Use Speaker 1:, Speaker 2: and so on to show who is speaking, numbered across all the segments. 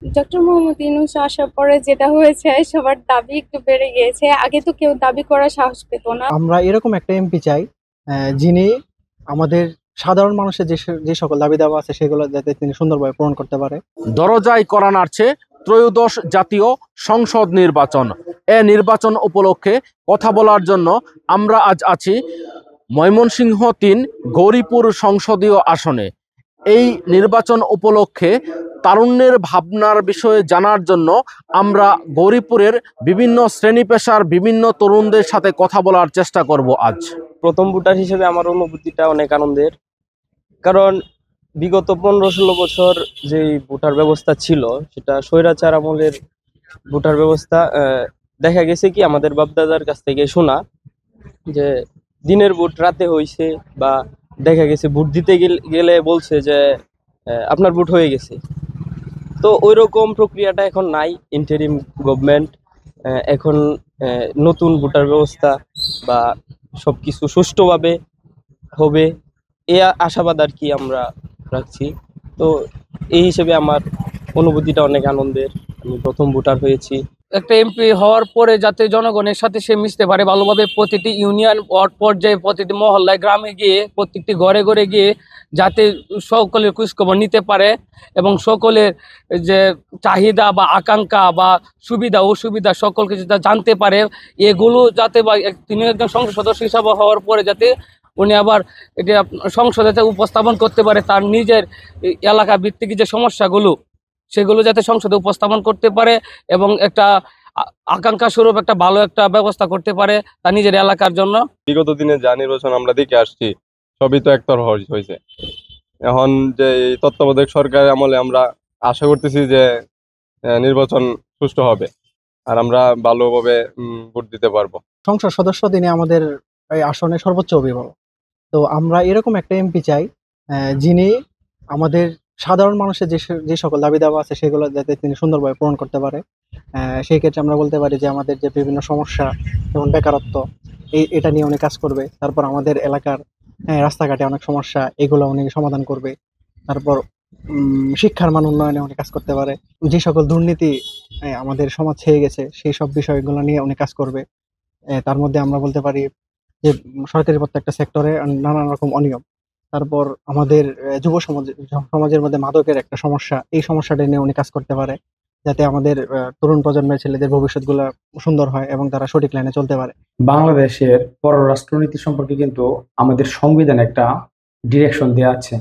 Speaker 1: Doctor Mohammad Yunus আসার পরে যেটা হয়েছে সবার দাবি একটু বেড়ে গিয়েছে। আগে তো কেউ দাবি করার সাহস পেত না।
Speaker 2: আমরা এরকম একটা এমপি চাই, যিনি আমাদের সাধারণ মানুষের যে সকল দাবি দাবা আছে সেগুলো যাতে তিনি সুন্দরভাবে পূরণ করতে পারে।
Speaker 3: দরজায় করা নাড়ছে ত্রয়োদশ জাতীয় সংসদ নির্বাচন। এ নির্বাচন উপলক্ষে কথা বলার জন্য আমরা আজ আছি ময়মনসিংহ ৩ গৌরীপুর সংসদীয় আসনে। এই নির্বাচন উপলক্ষে তারুণ্যের ভাবনার বিষয়ে জানার জন্য আমরা গৌরীপুরের বিভিন্ন শ্রেণী পেশার বিভিন্ন তরুণদের সাথে কথা বলার চেষ্টা করব আজ।
Speaker 4: প্রথম ভোটার হিসেবে আমার অনুভূতিটা অনেক আনন্দের, কারণ বিগত 15-16 বছর যে ভোটার ব্যবস্থা ছিল সেটা স্বৈরাচার আমলের ভোটার ব্যবস্থা। দেখা গেছে কি আমাদের বাপদাদার কাছ থেকে শোনা যে দিনের ভোট রাতে হয়েছে, বা দেখা গেছে ভোট দিতে গেলে বলছে যে আপনার ভোট হয়ে গেছে। তো ওই রকম প্রক্রিয়াটা এখন নাই। ইন্টারিম গভর্নমেন্ট এখন নতুন ভোটার ব্যবস্থা বা সবকিছু সুষ্ঠুভাবে হবে, এ আশাবাদ আর কি আমরা রাখছি। তো এই হিসেবে আমার অনুভূতিটা অনেক আনন্দের। আমি প্রথম ভোটার হয়েছি।
Speaker 5: একটা এমপি হওয়ার পরে যাতে জনগণের সাথে সে মিশতে পারে ভালোভাবে, প্রতিটি ইউনিয়ন ওয়ার্ড পর্যায়ে, প্রতিটি মহল্লায়, গ্রামে গিয়ে, প্রত্যেকটি ঘরে ঘরে গিয়ে যাতে সকলের খোঁজখবর নিতে পারে এবং সকলের যে চাহিদা বা আকাঙ্ক্ষা বা সুবিধা অসুবিধা সকল কিছু জানতে পারে, এগুলো যাতে বা তিনি একজন সংসদ সদস্য হিসাবে হওয়ার পরে যাতে উনি আবার এটা সংসদে উপস্থাপন করতে পারে তার নিজের এলাকা ভিত্তিক যে সমস্যাগুলো, সেগুলো যাতে সংসদে উপস্থাপন করতে পারে এবং একটা আকাঙ্ক্ষা স্বরূপ একটা ভালো একটা ব্যবস্থা করতে পারে তার নিজের এলাকার জন্য।
Speaker 6: বিগত দিনে যা নির্বাচন আমরা দেখে আসছি সবই তো একতরফা হয়েছে। এখন যে এই তত্ত্বাবধায়ক সরকারের আমলে আমরা আশা করতেছি যে নির্বাচন সুষ্ঠু হবে আর আমরা ভালোভাবে ভোট দিতে পারবো।
Speaker 2: সংসদ সদস্য তিনি আমাদের এই আসনের সর্বোচ্চ অভিভাবক। তো আমরা এরকম একটা এমপি চাই, যিনি আমাদের সাধারণ মানুষের যে সকল দাবি দাবা আছে সেগুলো যাতে তিনি সুন্দরভাবে পূরণ করতে পারে। সেই ক্ষেত্রে আমরা বলতে পারি যে আমাদের যে বিভিন্ন সমস্যা, যেমন বেকারত্ব, এটা নিয়ে উনি কাজ করবে। তারপর আমাদের এলাকার রাস্তাঘাটে অনেক সমস্যা, এগুলো উনি সমাধান করবে। তারপর শিক্ষার মান উন্নয়নে উনি কাজ করতে পারে। যে সকল দুর্নীতি আমাদের সমাজ ছেয়ে গেছে সেই সব বিষয়গুলো নিয়ে উনি কাজ করবে। তার মধ্যে আমরা বলতে পারি যে সরকারি প্রত্যেকটা সেক্টরে নানান রকম অনিয়ম। তারপর আমাদের সমাজের মধ্যে মাদকের একটা সমস্যা, এই সমস্যাটা নিয়ে উনি কাজ করতে পারে, যাতে আমাদের তরুণ প্রজন্মের ছেলেদের ভবিষ্যৎগুলো সুন্দর হয় এবং তারা সঠিক লাইনে চলতে পারে।
Speaker 7: বাংলাদেশের পররাষ্ট্রনীতি সম্পর্কে কিন্তু আমাদের সংবিধানে একটা ডিরেকশন দেওয়া আছে।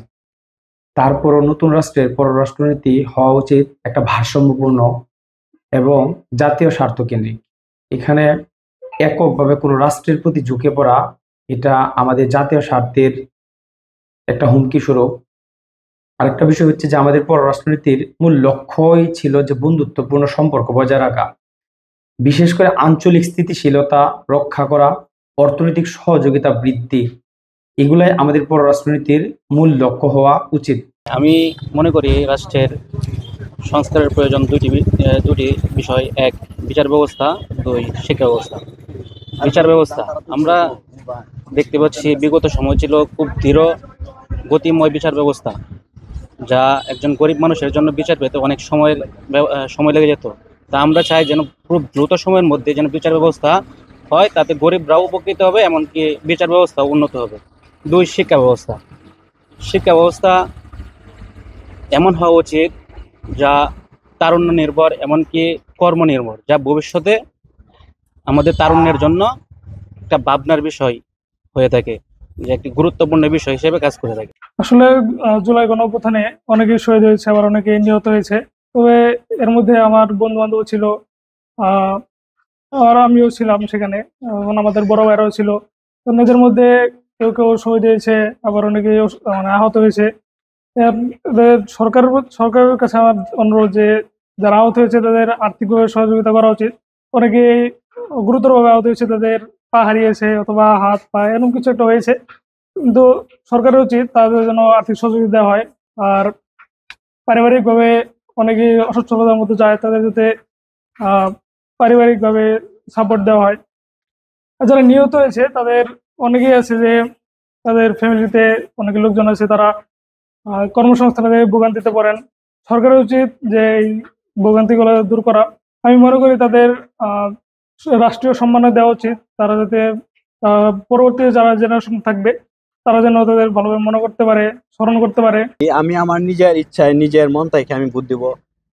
Speaker 7: তারপরও নতুন রাষ্ট্রের পররাষ্ট্রনীতি হওয়া উচিত একটা ভারসাম্যপূর্ণ এবং জাতীয় স্বার্থ কেন্দ্রিক। এখানে এককভাবে কোনো রাষ্ট্রের প্রতি ঝুঁকে পড়া, এটা আমাদের জাতীয় স্বার্থের একটা হুমকি স্বরূপ। আরেকটা বিষয় হচ্ছে যে আমাদের পররাষ্ট্রনীতির মূল লক্ষ্যই ছিল যে বন্ধুত্বপূর্ণ সম্পর্ক বজায় রাখা, বিশেষ করে আঞ্চলিক স্থিতিশীলতা রক্ষা করা, অর্থনৈতিক সহযোগিতা বৃদ্ধি, এগুলাই আমাদের পররাষ্ট্রনীতির মূল লক্ষ্য হওয়া উচিত।
Speaker 8: আমি মনে করি রাষ্ট্রের সংস্কারের প্রয়োজন দুটি বিষয়: এক, বিচার ব্যবস্থা; দুই, শিক্ষা ব্যবস্থা। বিচার ব্যবস্থা আমরা দেখতে পাচ্ছি বিগত সময় ছিল খুব ধীর গতিময় বিচার ব্যবস্থা, যা একজন গরিব মানুষের জন্য বিচার পেতে অনেক সময় লেগে যেত। তা আমরা চাই যেন খুব দ্রুত সময়ের মধ্যে যেন বিচার ব্যবস্থা হয়, তাতে গরিবরাও উপকৃত হবে, এমনকি বিচার ব্যবস্থা উন্নত হবে। দুই, শিক্ষা ব্যবস্থা। শিক্ষা ব্যবস্থা এমন হওয়া উচিত যা তারুণ্য নির্ভর, এমনকি কর্ম নির্ভর, যা ভবিষ্যতে আমাদের তারুণ্যের জন্য একটা ভাবনার বিষয় হয়ে থাকে, যে একটি গুরুত্বপূর্ণ বিষয় হিসেবে কাজ করে থাকে।
Speaker 9: আসলে জুলাই গণঅভ্যুত্থানে অনেকেই শহীদ হয়েছে, আবার অনেকে নিহত হয়েছে। তবে এর মধ্যে আমার বন্ধু বান্ধব ছিল, আর আমিও ছিলাম সেখানে, এবং আমাদের বড় ভাইরাও ছিল। তো এদের মধ্যে কেউ কেউ শহীদ হয়েছে, আবার অনেকে মানে আহত হয়েছে। সরকারের কাছে আমার অনুরোধ যে যারা আহত হয়েছে তাদের আর্থিকভাবে সহযোগিতা করা উচিত। অনেকে গুরুতরভাবে আহত হয়েছে, তাদের পা হারিয়েছে অথবা হাত পা এরকম কিছু একটা হয়েছে, কিন্তু সরকারের উচিত তাদের জন্য আর্থিক সহযোগিতা দেওয়া হয়। আর পারিবারিকভাবে অনেকে অসচ্ছলতার মধ্যে যায়, তাদের যাতে পারিবারিকভাবে সাপোর্ট দেওয়া হয়। আর যারা নিহত হয়েছে তাদের অনেকেই আছে যে তাদের ফ্যামিলিতে অনেক লোকজন আছে, তারা কর্মসংস্থানে ভোগান্তিতে পড়েন। সরকারের উচিত যে এই ভোগান্তিগুলো দূর করা। আমি মনে করি তাদের রাষ্ট্রীয় সম্মাননা দেওয়া উচিত। তারা যাতে পরবর্তী যারা জেনারেশন থাকবে তারা যেন তাদের ভালোভাবে মনে করতে পারে, স্মরণ করতে পারে।
Speaker 10: আমি আমার নিজের ইচ্ছায় নিজের মন থেকে আমি ভোট দিব।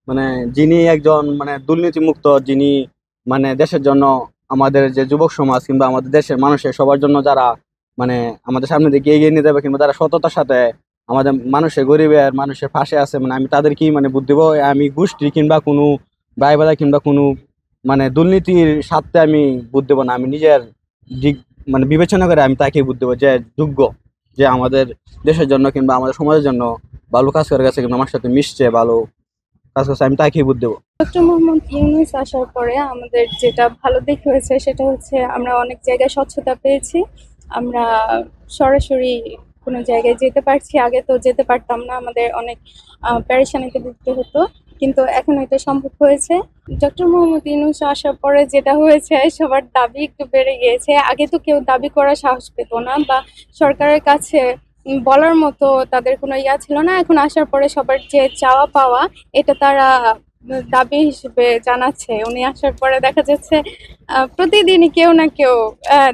Speaker 10: মানে যিনি একজন মানে দুর্নীতি মুক্ত, যিনি মানে দেশের জন্য, আমাদের যে যুবক সমাজ কিংবা আমাদের দেশের মানুষের সবার জন্য যারা মানে আমাদের সামনে দিকে এগিয়ে নিয়ে যাবে কিংবা যারা সততার সাথে আমাদের মানুষের গরিবের মানুষের পাশে আছে, মানে আমি তাদেরকেই মানে ভোট দিব। আমি গোষ্ঠী কিংবা কোনো ভাইবাদা কিংবা কোনো মানে দুর্নীতির স্বার্থে আমি ভোট দেবো না। আমি নিজের দিক মানে বিবেচনা করে আমি তাকে ভোট দেবো যে যোগ্য, যে আমাদের দেশের জন্য কিংবা আমাদের সমাজের জন্য ভালো কাজ করে গেছে কিংবা আমার সাথে মিশছে, ভালো কাজ করছে, আমি তাকেই ভোট দেবো।
Speaker 1: ডক্টর মোহাম্মদ ইউনূস আসার পরে আমাদের যেটা ভালো দিক হয়েছে সেটা হচ্ছে আমরা অনেক জায়গায় স্বচ্ছতা পেয়েছি। আমরা সরাসরি কোনো জায়গায় যেতে পারছি, আগে তো যেতে পারতাম না, আমাদের অনেক পেরেশানিতে ভুগতে হতো, কিন্তু এখন এটা সম্ভব হয়েছে। ডক্টর মোহাম্মদ ইউনূস আসার পরে যেটা হয়েছে সবার দাবি একটু বেড়ে গিয়েছে। আগে তো কেউ দাবি করার সাহস পেত না বা সরকারের কাছে বলার মতো তাদের কোনো ইয়া ছিল না। এখন আসার পরে সবার যে চাওয়া পাওয়া এটা তারা দাবি হিসেবে জানাচ্ছে। উনি আসার পরে দেখা যাচ্ছে প্রতিদিনই কেউ না কেউ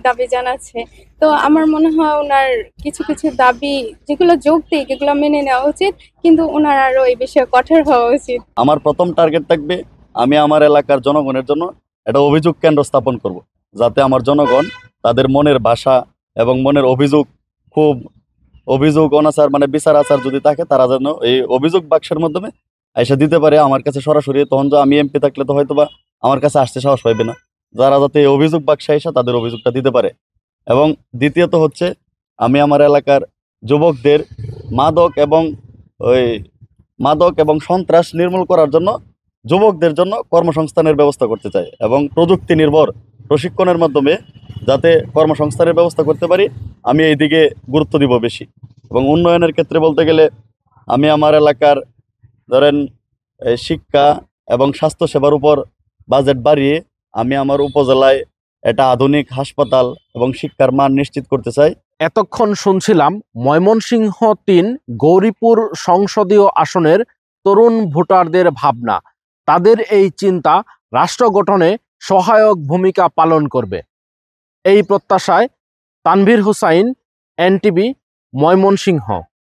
Speaker 1: দাবি জানাচ্ছে। তো আমার মনে হয় ওনার কিছু কিছু দাবি যেগুলো যৌক্তিক এগুলো মেনে নেওয়া উচিত, কিন্তু ওনার আরো এই বিষয়ে কঠোর হওয়া উচিত।
Speaker 11: আমার প্রথম টার্গেট থাকবে আমি আমার এলাকার জনগণের জন্য একটা অভিযোগ কেন্দ্র স্থাপন করব, যাতে আমার জনগণ তাদের মনের ভাষা এবং মনের অভিযোগ, খুব অভিযোগ অনাচার মানে বিচার আচার যদি থাকে, তারা যেন এই অভিযোগ বাক্সের মাধ্যমে এসে দিতে পারে আমার কাছে সরাসরি। তখন তো আমি এমপি থাকলে তো হয়তো বা আমার কাছে আসতে সাহস পাইবে না, যারা যাতে এই অভিযোগ বাক্সে এসে তাদের অভিযোগটা দিতে পারে। এবং দ্বিতীয়ত হচ্ছে আমি আমার এলাকার যুবকদের মাদক এবং সন্ত্রাস নির্মূল করার জন্য যুবকদের জন্য কর্মসংস্থানের ব্যবস্থা করতে চাই এবং প্রযুক্তি নির্ভর প্রশিক্ষণের মাধ্যমে যাতে কর্মসংস্থানের ব্যবস্থা করতে পারি, আমি এই দিকে গুরুত্ব দিব বেশি। এবং উন্নয়নের ক্ষেত্রে বলতে গেলে আমি আমার এলাকার ধরেন শিক্ষা এবং স্বাস্থ্যসেবার উপর বাজেট বাড়িয়ে আমি আমার উপজেলায় একটা আধুনিক হাসপাতাল এবং শিক্ষার মান নিশ্চিত করতে চাই।
Speaker 3: এতক্ষণ শুনছিলাম ময়মনসিংহ ৩ গৌরীপুর সংসদীয় আসনের তরুণ ভোটারদের ভাবনা। তাদের এই চিন্তা রাষ্ট্র গঠনে সহায়ক ভূমিকা পালন করবে, এই প্রত্যাশায় তানভীর হুসাইন, এনটিভি, ময়মনসিংহ।